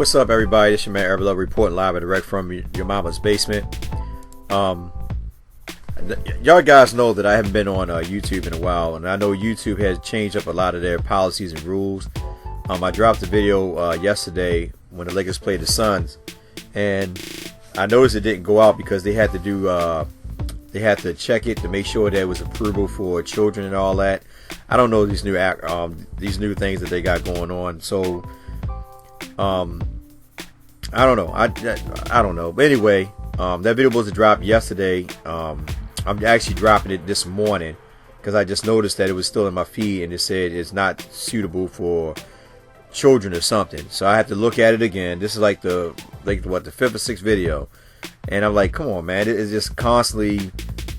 What's up, everybody? It's your man Love reporting live and direct from your mama's basement. Y'all guys know that I haven't been on YouTube in a while, and I know YouTube has changed up a lot of their policies and rules. I dropped a video yesterday when the Lakers played the Suns, and I noticed it didn't go out because they had to do they had to check it to make sure that it was approvable for children and all that. I don't know these new things that they got going on, so I don't know. I don't know. But anyway, that video was to drop yesterday. I'm actually dropping it this morning because I just noticed that it was still in my feed and it said it's not suitable for children or something. So I have to look at it again. This is like the fifth or sixth video, and I'm like, come on, man! It's just constantly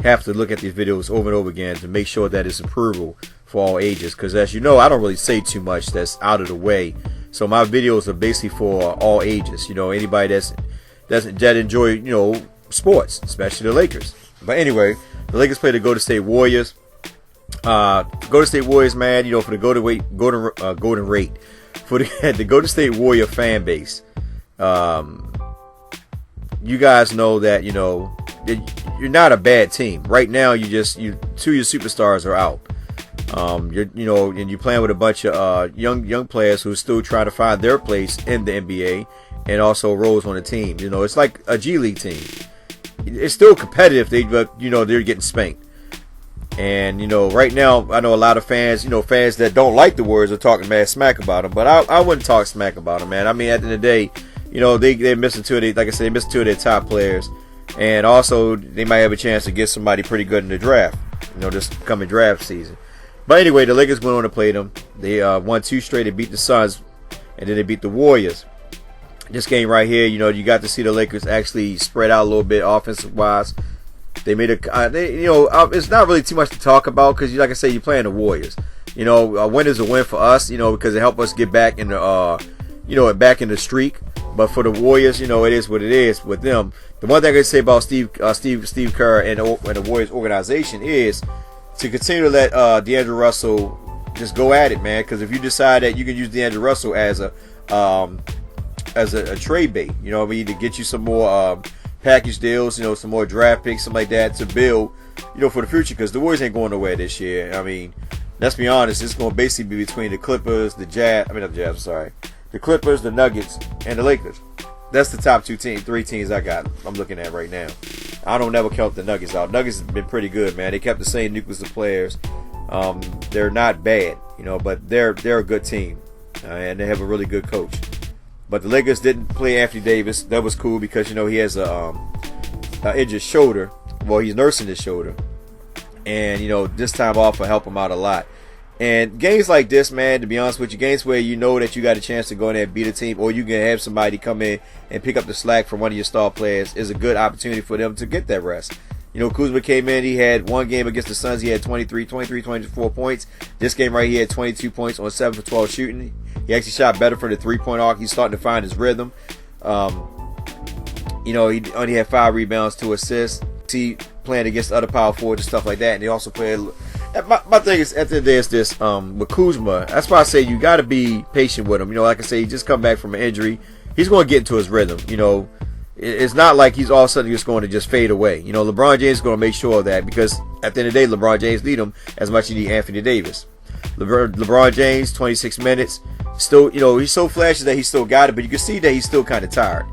have to look at these videos over and over again to make sure that it's approvable for all ages. Because as you know, I don't really say too much that's out of the way. So my videos are basically for all ages. You know, anybody that enjoy sports, especially the Lakers. But anyway, the Lakers play the Golden State Warriors. Golden State Warriors, man. For the golden rate for the Golden State Warrior fan base. You guys know that you're not a bad team right now. Two of your superstars are out. And you're playing with a bunch of young players who are still trying to find their place in the NBA and also roles on the team. It's like a G League team. It's still competitive, but they're getting spanked. And right now, I know a lot of fans, fans that don't like the Warriors are talking mad smack about them. But I wouldn't talk smack about them, man. I mean, at the end of the day, they're missing two of their, like I said, they missing two of their top players, and also they might have a chance to get somebody pretty good in the draft. This coming draft season. But anyway, the Lakers went on to play them. They won 2 straight. They beat the Suns, and then they beat the Warriors. This game right here, you got to see the Lakers actually spread out a little bit offensive wise. They made it's not really too much to talk about because, like I said, you're playing the Warriors. A win is a win for us, because it helped us get back in the back in the streak. But for the Warriors, it is what it is with them. The one thing I can say about Steve Kerr and the Warriors organization is to continue to let D'Angelo Russell just go at it, man. Because if you decide that you can use D'Angelo Russell as a trade bait, to get you some more package deals, some more draft picks, something like that to build, for the future. Because the Warriors ain't going nowhere this year. I mean, let's be honest, it's going to basically be between the Clippers, the Clippers, the Nuggets, and the Lakers. That's the top 3 teams I'm looking at right now. I don't never count the Nuggets out. Nuggets have been pretty good, man. They kept the same nucleus of players. They're not bad, but they're a good team, and they have a really good coach. But the Lakers didn't play Anthony Davis. That was cool because he has a injured shoulder. Well, he's nursing his shoulder, and this time off will help him out a lot. And games like this, man, to be honest with you, games where that you got a chance to go in there and beat a team, or you can have somebody come in and pick up the slack from one of your star players, is a good opportunity for them to get that rest. Kuzma came in, he had one game against the Suns, he had 24 points. This game right here, had 22 points on 7 for 12 shooting. He actually shot better for the 3-point arc. He's starting to find his rhythm. He only had 5 rebounds, 2 assists. See, playing against other power forwards and stuff like that, and he also played. My thing is, at the end of the day, is this with Kuzma. That's why I say you got to be patient with him. Like I say, he just come back from an injury. He's going to get into his rhythm. It's not like he's all of a sudden just going to just fade away. LeBron James is going to make sure of that because at the end of the day, LeBron James need him as much as he need Anthony Davis. LeBron James, 26 minutes. Still, he's so flashy that he still got it, but you can see that he's still kind of tired.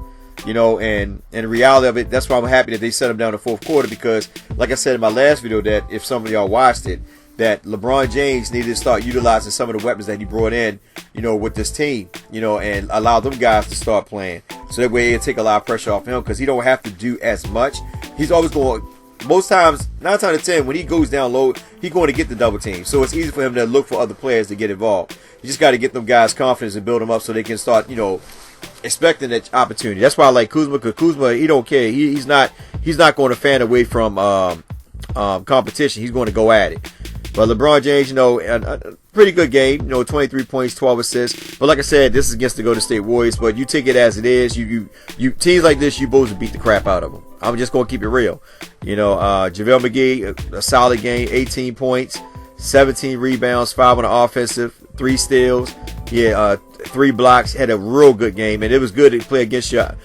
And the reality of it, that's why I'm happy that they set him down in the fourth quarter because, like I said in my last video, that if some of y'all watched it, that LeBron James needed to start utilizing some of the weapons that he brought in, with this team, and allow them guys to start playing. So that way it'll take a lot of pressure off him because he don't have to do as much. He's always going, most times, 9 times out of 10, when he goes down low, he's going to get the double team. So it's easy for him to look for other players to get involved. You just got to get them guys confidence and build them up so they can start, expecting that opportunity. That's why I like Kuzma, because Kuzma, he don't care. He's not going to fan away from competition. He's going to go at it. But LeBron James, a pretty good game. 23 points, 12 assists. But like I said, this is against the Golden State Warriors. But you take it as it is. You teams like this, you supposed to beat the crap out of them. I'm just going to keep it real. JaVale McGee, a solid game, 18 points, 17 rebounds, 5 on the offensive, 3 steals. Yeah, 3 blocks, had a real good game, and it was good to play against your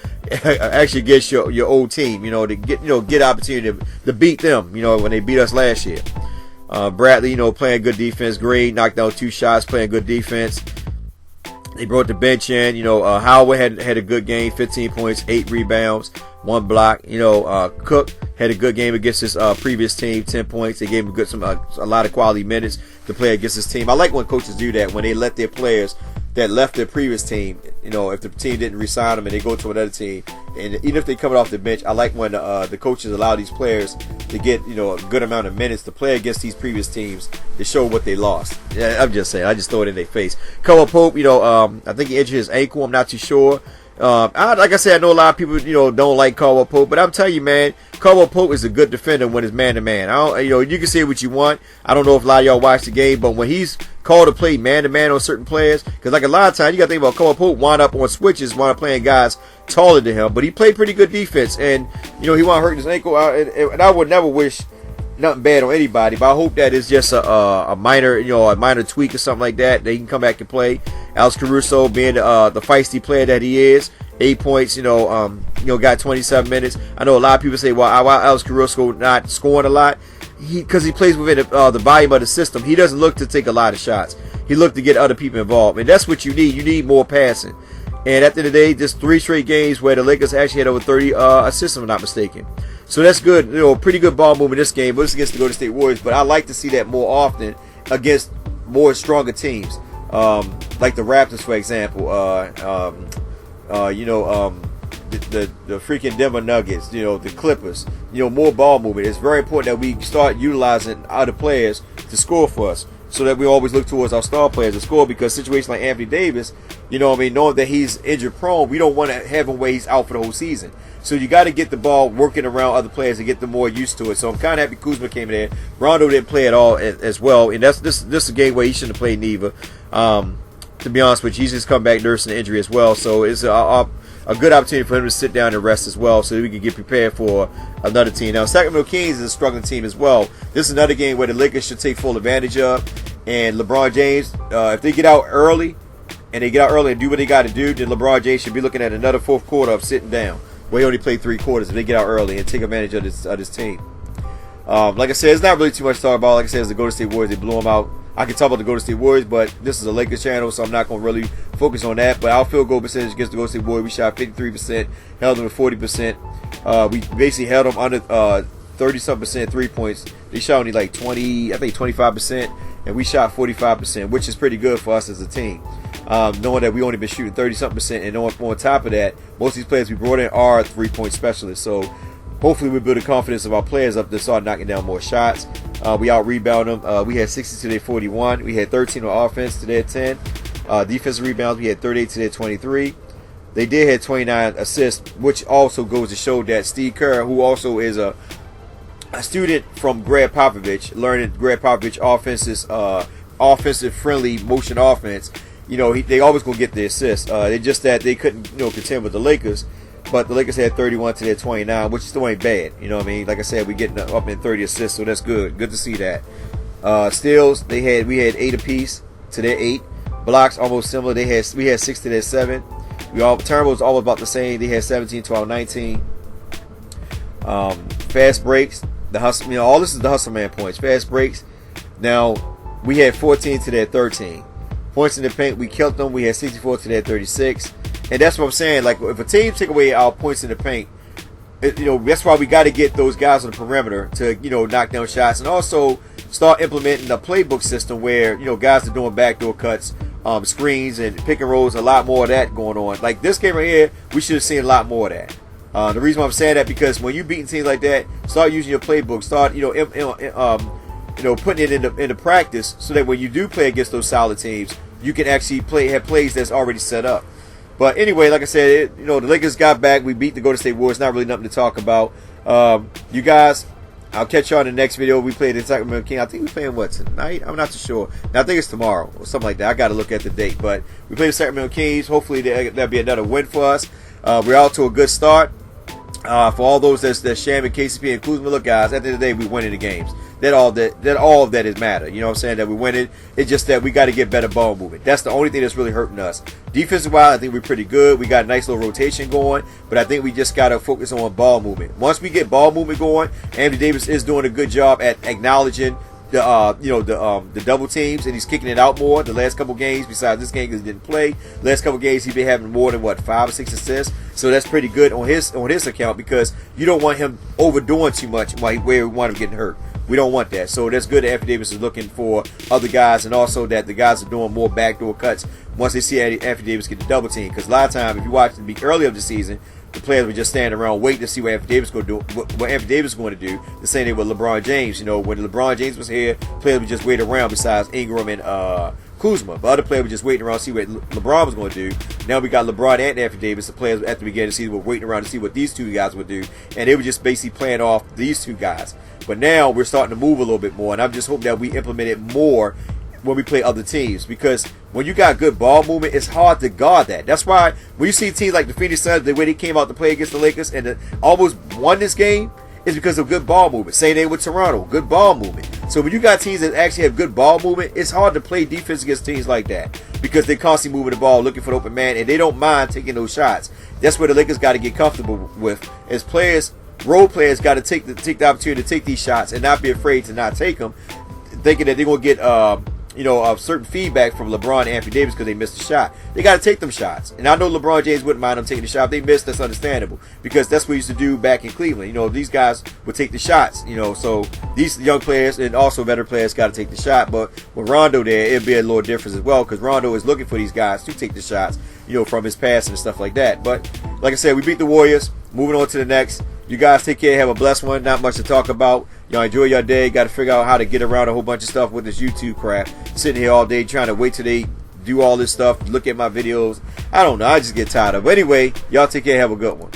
old team, to get opportunity to beat them, when they beat us last year. Bradley, playing good defense, great, knocked down 2 shots, playing good defense. They brought the bench in, Howard had a good game, 15 points, 8 rebounds, 1 block. Cook had a good game against his previous team, 10 points. They gave him a lot of quality minutes to play against his team. I like when coaches do that, when they let their players that left their previous team, if the team didn't re-sign them and they go to another team, and even if they come off the bench, I like when the coaches allow these players to get a good amount of minutes to play against these previous teams to show what they lost. Yeah, I'm just saying, I just throw it in their face. Caldwell Pope, I think he injured his ankle. I'm not too sure. Like I said, I know a lot of people don't like Caldwell Pope, but I'm telling you, man, Caldwell Pope is a good defender when it's man to man. You can say what you want. I don't know if a lot of y'all watch the game, but when he's called to play man to man on certain players, because like a lot of times you got to think about Caldwell Pope wound up on switches, wound up playing guys taller than him, but he played pretty good defense, and he wound up hurting his ankle out, and I would never wish nothing bad on anybody, but I hope that it's just a minor tweak or something like that. They can come back and play. Alex Caruso, being the feisty player that he is, 8 points, got 27 minutes. I know a lot of people say, well, why Alex Caruso not scoring a lot? Because he plays within the volume of the system. He doesn't look to take a lot of shots. He looked to get other people involved, and that's what you need. You need more passing. And at the end of the day, just 3 straight games where the Lakers actually had over 30 assists, if I'm not mistaken. So that's good. Pretty good ball movement this game. But it's against the Golden State Warriors. But I like to see that more often against more stronger teams, like the Raptors, for example. The freaking Denver Nuggets. The Clippers. More ball movement. It's very important that we start utilizing other players to score for us, so that we always look towards our star players to score, because situations like Anthony Davis, knowing that he's injury prone, we don't want to have him where he's out for the whole season. So you got to get the ball working around other players and get them more used to it. So I'm kind of happy Kuzma came in there. Rondo didn't play at all as well, and this is a game where he shouldn't have played neither. To be honest with you, he's just come back nursing the injury as well. So it's a good opportunity for him to sit down and rest as well, so that we can get prepared for another team. Now, Sacramento Kings is a struggling team as well. This is another game where the Lakers should take full advantage of. And LeBron James, if they get out early and do what they got to do, then LeBron James should be looking at another fourth quarter of sitting down, where he only played 3 quarters. If they get out early and take advantage of this team. Like I said, it's not really too much to talk about. Like I said, it's the Golden State Warriors. They blew them out. I can talk about the Golden State Warriors, but this is a Lakers channel, so I'm not going to really focus on that. But our field goal percentage against the Golden State Warriors, we shot 53%, held them to 40%. We basically held them under 30-something% 3 points. They shot only like 25%, and we shot 45%, which is pretty good for us as a team. Knowing that we only been shooting 30-something%, and on top of that, most of these players we brought in are 3-point specialists. So hopefully we build the confidence of our players up to start knocking down more shots. We out-rebound them. We had 60 to their 41. We had 13 on offense to their 10. Defensive rebounds, we had 38 to their 23. They did have 29 assists, which also goes to show that Steve Kerr, who also is a student from Greg Popovich, learning Greg Popovich offensive-friendly motion offense, they always going to get the assists. It's just that they couldn't contend with the Lakers. But the Lakers had 31 to their 29, which still ain't bad. You know what I mean? Like I said, we getting up in 30 assists, so that's good. Good to see that. Steals, we had 8 apiece to their 8. Blocks almost similar. We had 6 to their 7. Turnovers almost about the same. They had 17, 12, 19. Fast breaks, the hustle. All this is the hustle man points. Fast breaks. Now we had 14 to their 13. Points in the paint, we killed them. We had 64 to their 36. And that's what I'm saying. Like, if a team take away our points in the paint, that's why we got to get those guys on the perimeter to, knock down shots, and also start implementing the playbook system where, guys are doing backdoor cuts, screens, and pick and rolls. A lot more of that going on. Like this game right here, we should have seen a lot more of that. The reason why I'm saying that, because when you're beating teams like that, start using your playbook. Start, putting it into practice, so that when you do play against those solid teams, you can actually have plays that's already set up. But anyway, like I said, the Lakers got back. We beat the Golden State Warriors. Not really nothing to talk about. You guys, I'll catch you on the next video. We played the Sacramento Kings. I think we're playing tonight? I'm not too sure. Now, I think it's tomorrow or something like that. I got to look at the date. But we played the Sacramento Kings. Hopefully that'll be another win for us. We're out to a good start. For all those that's shamming KCP and Kuzma, look, guys, at the end of the day, we winning the games. that all of that is matter. You know what I'm saying? That we win it. It's just that we got to get better ball movement. That's the only thing that's really hurting us. Defensive wise, I think we're pretty good. We got a nice little rotation going, but I think we just got to focus on ball movement. Once we get ball movement going, Anthony Davis is doing a good job at acknowledging the double teams, and he's kicking it out more. The last couple games, besides this game because he didn't play, last couple games he's been having more than 5 or 6 assists. So that's pretty good on his account, because you don't want him overdoing too much where we want him getting hurt. We don't want that. So that's good that Anthony Davis is looking for other guys, and also that the guys are doing more backdoor cuts once they see Anthony Davis get the double team. Because a lot of times, if you watch the early of the season, the players were just standing around waiting to see what Anthony Davis going to do. What Anthony Davis is going to do. The same thing with LeBron James. You know, when LeBron James was here, players would just wait around. Besides Ingram and Kuzma, but other players were just waiting around to see what LeBron was going to do. Now we got LeBron and Anthony Davis. The players at the beginning of the season were waiting around to see what these two guys would do, and they were just basically playing off these two guys. But now we're starting to move a little bit more, and I'm just hoping that we implement it more when we play other teams, because when you got good ball movement, it's hard to guard that. That's why when you see teams like the Phoenix Suns, the way they came out to play against the Lakers and almost won this game, is because of good ball movement. Same thing with Toronto, good ball movement. So when you got teams that actually have good ball movement, it's hard to play defense against teams like that, because they're constantly moving the ball, looking for the open man, and they don't mind taking those shots. That's where the Lakers got to get comfortable with. As players, role players got to take the opportunity to take these shots and not be afraid to not take them, thinking that they're going to get certain feedback from LeBron and Anthony Davis because they missed a shot. They got to take them shots. And I know LeBron James wouldn't mind them taking the shot. If they missed, that's understandable, because that's what we used to do back in Cleveland. You know, these guys would take the shots, you know, so these young players and also better players got to take the shot. But with Rondo there, it'd be a little different as well, because Rondo is looking for these guys to take the shots, you know, from his past and stuff like that. But like I said, we beat the Warriors. Moving on to the next. You guys take care. Have a blessed one. Not much to talk about. Y'all enjoy your day. Got to figure out how to get around a whole bunch of stuff with this YouTube crap. Sitting here all day trying to wait till they do all this stuff. Look at my videos. I don't know. I just get tired of it. But anyway, y'all take care. Have a good one.